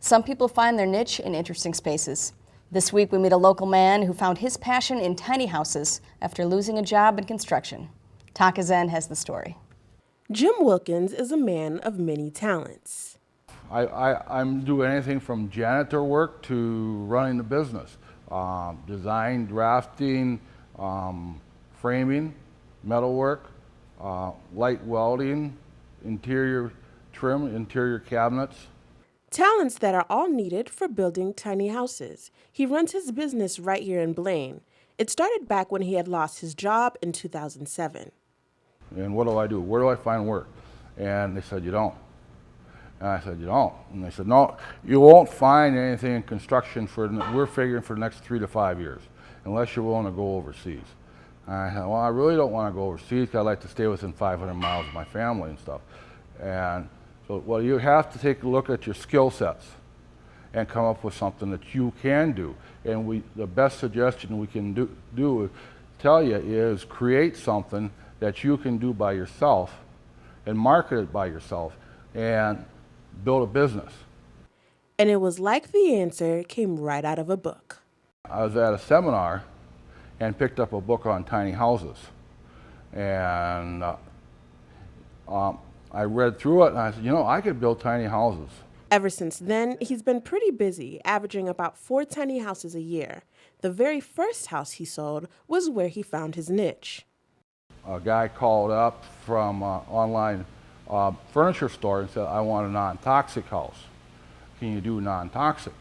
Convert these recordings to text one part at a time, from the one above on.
Some people find their niche in interesting spaces. This week we meet a local man who found his passion in tiny houses after losing a job in construction. Taka Zen has the story. Jim Wilkins is a man of many talents. I'm doing anything from janitor work to running the business. Design, drafting, framing, metalwork, light welding, interior trim, interior cabinets. Talents that are all needed for building tiny houses. He runs his business right here in Blaine. It started back when he had lost his job in 2007. And what do? Where do I find work? And they said, you don't. And I said, you don't. And they said, no, you won't find anything in construction we're figuring for the next 3 to 5 years, unless you're willing to go overseas. And I said, well, I really don't want to go overseas because I like to stay within 500 miles of my family and stuff. And so, well, you have to take a look at your skill sets and come up with something that you can do. And the best suggestion we can tell you is create something that you can do by yourself and market it by yourself and build a business. And it was like the answer came right out of a book. I was at a seminar and picked up a book on tiny houses. And I read through it and I said, you know, I could build tiny houses. Ever since then, he's been pretty busy, averaging about 4 tiny houses a year. The very first house he sold was where he found his niche. A guy called up from online furniture store and said, I want a non-toxic house. Can you do non-toxic?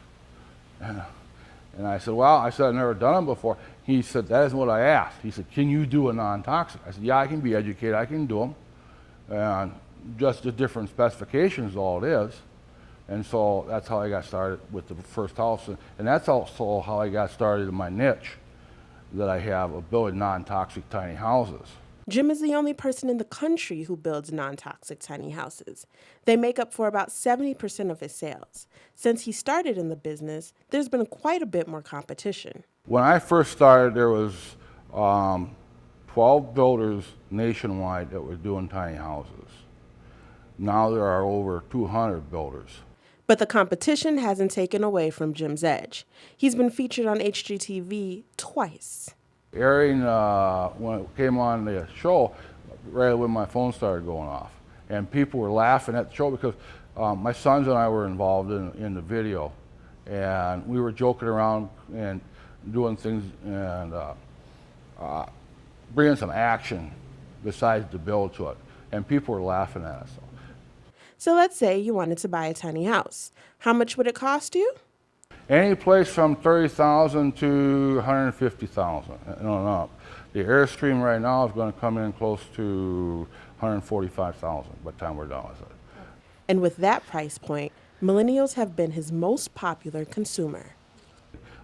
And I said, well, I've never done them before. He said, that isn't what I asked. He said, can you do a non-toxic? I said, yeah, I can be educated, I can do them. And just the different specifications is all it is. And so that's how I got started with the first house. And that's also how I got started in my niche that I have of building non-toxic tiny houses. Jim is the only person in the country who builds non-toxic tiny houses. They make up for about 70% of his sales. Since he started in the business, there's been quite a bit more competition. When I first started, there was 12 builders nationwide that were doing tiny houses. Now there are over 200 builders. But the competition hasn't taken away from Jim's edge. He's been featured on HGTV twice. Airing, when it came on the show, right when my phone started going off. And people were laughing at the show because my sons and I were involved in the video. And we were joking around and doing things and bringing some action besides the build to it. And people were laughing at us. So let's say you wanted to buy a tiny house. How much would it cost you? Any place from $30,000 to $150,000 and on up. The Airstream right now is going to come in close to $145,000 by the time we're done with it. And with that price point, millennials have been his most popular consumer.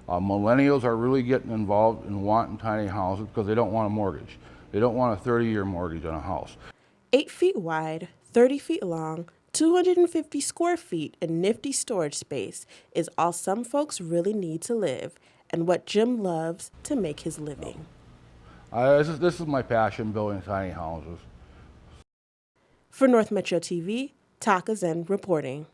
Millennials are really getting involved in wanting tiny houses because they don't want a mortgage. They don't want a 30-year mortgage on a house. 8 feet wide, 30 feet long, 250 square feet in nifty storage space is all some folks really need to live and what Jim loves to make his living. This is my passion, building tiny houses. For North Metro TV, Taka Zen reporting.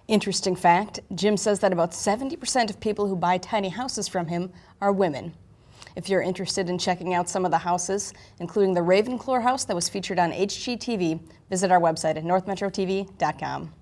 Interesting fact, Jim says that about 70% of people who buy tiny houses from him are women. If you're interested in checking out some of the houses, including the Ravenclaw house that was featured on HGTV, visit our website at northmetrotv.com.